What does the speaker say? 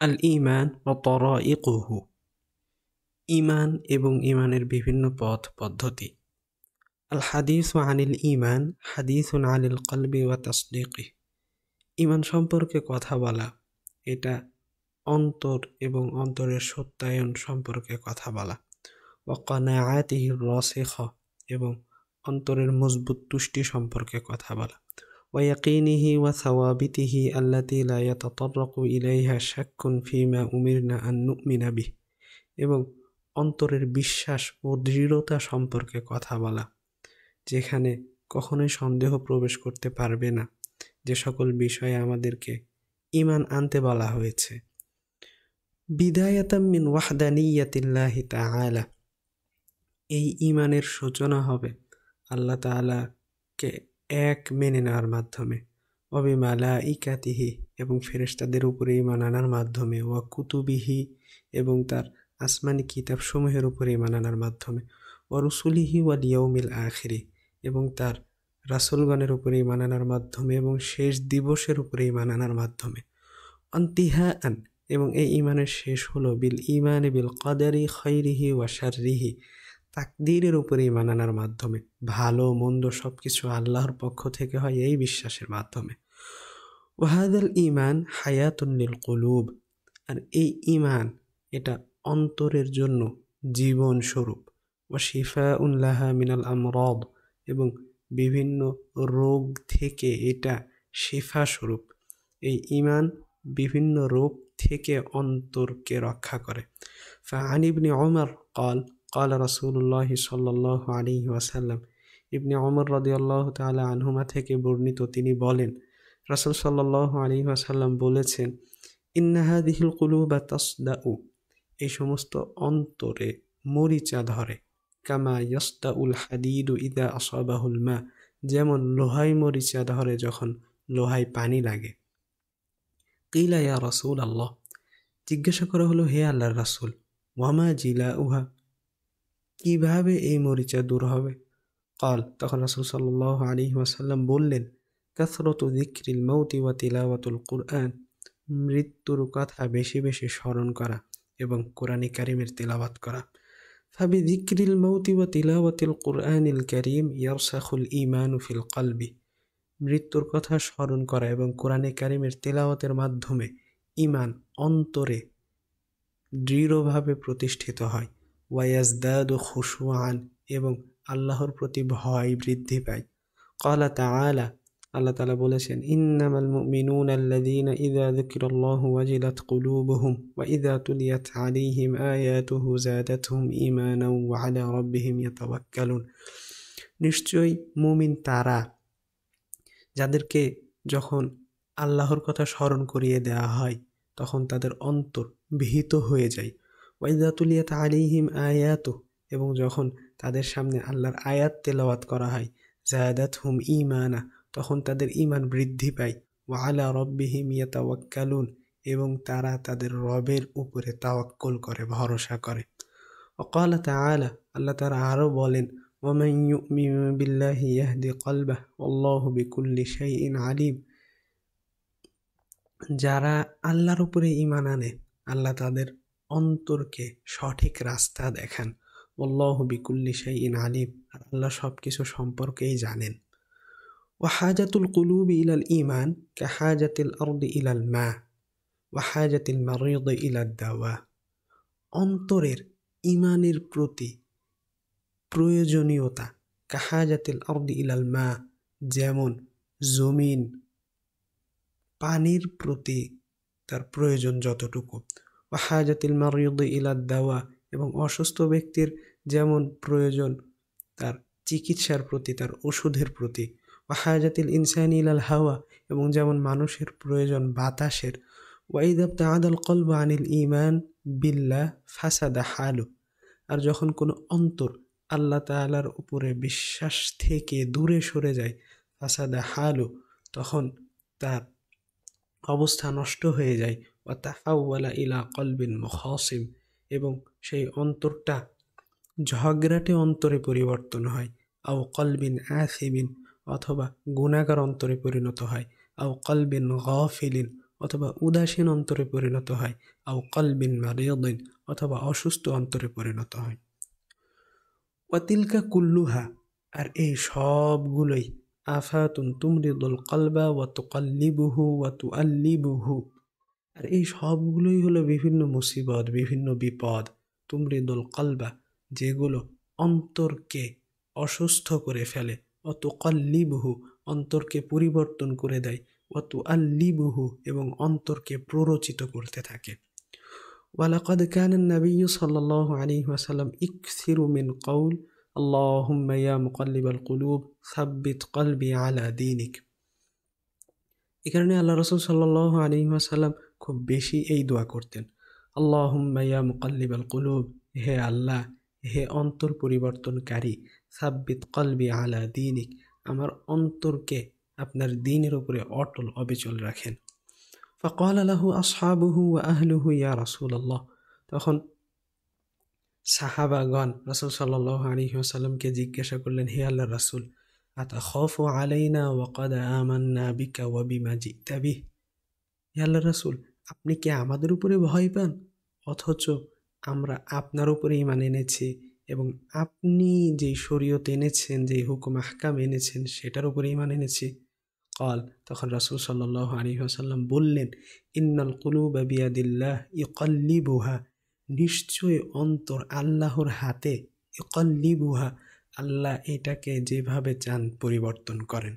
আল ঈমান ওয়া তারাইকুহু, ঈমান এবং ঈমানের বিভিন্ন পথ পদ্ধতি। আল হাদিসু আনিল ঈমান হাদিসুন আনিল কলবি ওয়া তাসদীকিহি, ঈমান সম্পর্কে কথা বলা এটা অন্তর এবং অন্তরের সত্যায়ন সম্পর্কে কথা বলা। ওয়া কানাআতিহি রাসিখা, এবং অন্তরের মজবুত তুষ্টি সম্পর্কে কথা বলা। ওয়া ইয়াকিনিহি ওয়া সাওয়াবিতিহি আল্লাতী লা ইয়াতাতাররাকু ইলাইহা শাক্কুন ফীমা উমিরনা আন নু'মিনা বিহি, এবং অন্তরের বিশ্বাস ও দৃঢ়তা সম্পর্কে কথা বলা, যেখানে কখনোই সন্দেহ প্রবেশ করতে পারবে না যে সকল বিষয়ে আমাদেরকে ঈমান আনতে বলা হয়েছে। বিদায়াতাম মিন ওয়াহদানিয়াতিল্লাহি তাআলা, এই ঈমানের সূচনা হবে আল্লাহ তাআলাকে এক মেনে নেওয়ার মাধ্যমে। ওয়া বিমালাইকাতিহি, এবং ফেরেশতাদের উপরে ঈমান আনার মাধ্যমে। ওয়া কুতুবিহি, এবং তার আসমানি কিতাবসমূহের উপরে ঈমান আনার মাধ্যমে। ওয়া রুসুলিহি ওয়াল ইয়াউমিল আখিরি, এবং তার রাসূলগণের উপরে ঈমান আনার মাধ্যমে এবং শেষ দিবসের উপরে ঈমান আনার মাধ্যমে। ইন্তিহাআন, এবং এই ঈমানের শেষ হলো বিল ঈমানি বিল কদরি খাইরিহি ওয়া শাররিহি, তাকদীরের উপরে ঈমান আনার মাধ্যমে। ভালো মন্দ সবকিছু আল্লাহর পক্ষ থেকে হয় এই বিশ্বাসের মাধ্যমে। ওয়া হাযাল ঈমান হায়াতুন লিল কুলুব, আর এই ঈমান এটা অন্তরের জন্য জীবন স্বরূপ। ওয়া শিফাউন লাহা মিনাল আমরাদ, এবং বিভিন্ন রোগ থেকে এটা শিফা স্বরূপ। এই ঈমান বিভিন্ন রোগ থেকে অন্তরকে রক্ষা করে। ফাআন ইবনে উমর قال قال رسول الله صلى الله عليه وسلم, ইবনে উমর রাদিয়াল্লাহু তাআলা আনহুমা থেকে বর্ণিত, তিনি বলেন রাসূল সাল্লাল্লাহু আলাইহি ওয়াসাল্লাম বলেছেন, ইন্না হাযিহিল কুলুবা তাসদাউ, এই সমস্ত অন্তরে মরিচা ধরে। কামা ইয়াসদাউল হাদিদু ইযা আসাবাহুল মা, যেমন লোহায় মরিচা ধরে যখন লোহায় পানি লাগে। কিলা ইয়া রাসূলাল্লাহ, জিজ্ঞাসা করা হলো, হে আল্লাহর রাসূল, ওয়ামা জিলাউহা, কিভাবে এই মরিচা দূর হবে? ক্বাল, তখন রাসূল সাল্লাল্লাহু আলাইহি ওয়াসাল্লাম বললেন, কাসরাতু যিকরিল মাউতি ওয়া তিলাওয়াতুল কুরআন, মৃত্যুর কথা বেশি বেশি স্মরণ করা এবং কোরআনে কারীমের তিলাওয়াত করা। ফাবিযিকরিল মাউতি ওয়া তিলাওয়াতিল কুরআনিল কারীম ইয়ারসাখুল ঈমানু ফিল কলবি, মৃত্যুর কথা স্মরণ করা এবং কোরআনে কারীমের তিলাওয়াতের মাধ্যমে ঈমান অন্তরে দৃঢ়ভাবে প্রতিষ্ঠিত হয়। ওয়ায়াজদাদু খুশুআন, এবং আল্লাহর প্রতি ভয় বৃদ্ধি পায়। ক্বালা তাআলা, আল্লাহ তাআলা বলেছেন, ইন্নামাল মুমিনুনা আল্লাযীনা ইযা যুকিরাল্লাহু ওয়াজিলাত কুলুবুহুম ওয়া ইযা তুলিয়াত আলাইহিম আয়াতুহু যাদাতহুম ঈমানাও ওয়া আলা রাব্বিহিম ইয়াতাওয়াক্কালুন, নিশ্চয়ই মুমিন তারা যাদেরকে যখন আল্লাহর কথা স্মরণ করিয়ে দেওয়া হয় তখন তাদের অন্তর ভীত হয়ে যায়। ওয়া ইযা তুলিয়াত আলাইহিম আয়াতুহু, এবং যখন তাদের সামনে আল্লাহর আয়াত তেলাওয়াত করা হয়, যাদাতহুম ঈমানা, তখন তাদের ঈমান বৃদ্ধি পায়। ওয়া আলা রাব্বিহিম ইয়াতাওয়াক্কালুন, এবং তারা তাদের রবের উপরে তাওয়াক্কুল করে, ভরসা করে। ওয়া ক্বালা তাআলা, আল্লাহ তাআলা আরও বলেন, ওয়া মান ইউমিন বিল্লাহি ইয়াহদি কলবাহু ওয়াল্লাহু বিকুল্লি শাইইন আলিম, যারা আল্লাহর উপরে ঈমান আনে আল্লাহ তাদের অন্তরকে সঠিক রাস্তা দেখান। ওয়াল্লাহু বিকুল্লি শাইইন আলিম, আর আল্লাহ সবকিছু সম্পর্কেই জানেন। ওয়া হাজাতুল কুলুবি ইলাল ঈমান কাহাজাতিল আরদি ইলাল মা ওয়া হাজাতিল মারিদি ইলাদ দাওয়া, অন্তরের ঈমানের প্রতি প্রয়োজনীয়তা কাহাজাতিল আরদি ইলাল মা, যেমন জমিন পানির প্রতি তার প্রয়োজন যতটুকু। ওয়া হাজাতিল মারিদি ইলাদ দাওয়া, এবং অসুস্থ ব্যক্তির যেমন প্রয়োজন তার চিকিৎসার প্রতি, তার ওষুধের প্রতি। ওয়া হাজাতিল ইনসানি ইলাল হাওয়া, এবং যেমন মানুষের প্রয়োজন বাতাসের। ওয়া ইযা ইবতাআদাল কলবু আনিল ঈমান বিল্লাহ ফাসাদা হালু, আর যখন কোনো অন্তর আল্লাহ তাআলার উপরে বিশ্বাস থেকে দূরে সরে যায়, ফাসাদা হালু, তখন তার অবস্থা নষ্ট হয়ে যায়। ওয়া তাহাওয়ালা ইলা কলবিন মুখাসিম, এবং সেই অন্তরটা ঝগড়াটে অন্তরে পরিবর্তন হয়। আও কলবিন আসিমিন, অথবা গুনাহগার অন্তরে পরিণত হয়। আও কলবিন গাফিলিন, অথবা উদাসীন অন্তরে পরিণত হয়, আও কলবিন মারিয়দিন, অথবা অসুস্থ অন্তরে পরিণত হয়। ওয়াতিলকা কুল্লুহা, আর এই সবগুলোই আফাতুন তুমরিদুল কলবা ওয়া তুকাল্লিবুহু ওয়া তুআল্লিবুহু, আর এই সবগুলোই হলো বিভিন্ন মুসিবত, বিভিন্ন বিপদ, তুমরিদুল কলবা, যেগুলো অন্তরকে অসুস্থ করে ফেলে, ওয়া তুকাল্লিবুহু, অন্তরকে পরিবর্তন করে দেয়, ওয়া তুআল্লিবুহু, এবং অন্তরকে প্ররোচিত করতে থাকে। ওয়ালাকাদ কানা নবিয়্যু সাল্লাল্লাহু আলাইহি ওয়াসাল্লাম ইকসিরু মিন কওল আল্লাহুম্মা ইয়া মুকাল্লিবাল কুলুব সাব্বিত কলবি আলা দীনিক। এই কারণে আল্লাহ রাসূল সাল্লাল্লাহু আলাইহি ওয়াসাল্লাম খুব বেশি এই দোয়া করতেন, আল্লাহুম্মা ইয়া মুকাল্লিবাল কুলুব, হে আল্লাহ, হে অন্তর পরিবর্তনকারী, সাব্বিত কলবি আলা দীনিক, আমার অন্তরকে আপনার দ্বীনের উপরে অটল অবিচল রাখেন। ফাকাল লাহু আসহাবুহু ওয়া আহলুহু ইয়া রাসূলুল্লাহ, তখন সাহাবাগণ রাসূল সাল্লাল্লাহু আলাইহি ওয়াসাল্লামকে জিজ্ঞাসা করলেন, হে আল্লাহর রাসূল, আতাখাফু আলাইনা ওয়া ক্বাদ আমান্না বিকা ওয়া বিমা জিতা বিহ, হে আল্লাহর রাসূল, আপনি কি আমাদের উপরে ভয় পান, অথচ আমরা আপনার উপরে ঈমান এনেছি এবং আপনি যেই শরীয়ত এনেছেন, যেই হুকুম আহকাম এনেছেন সেটার উপরে ঈমান এনেছি। ক্বাল, তখন রাসূল সাল্লাল্লাহু আলাইহি ওয়াসাল্লাম বললেন, ইন্নাল কুলুবা বিয়াদিল্লাহ ইউকাল্লিবুহা, নিশ্চয় অন্তর আল্লাহর হাতে, ইউকাল্লিবুহা, আল্লাহ এটাকে যেভাবে চান পরিবর্তন করেন।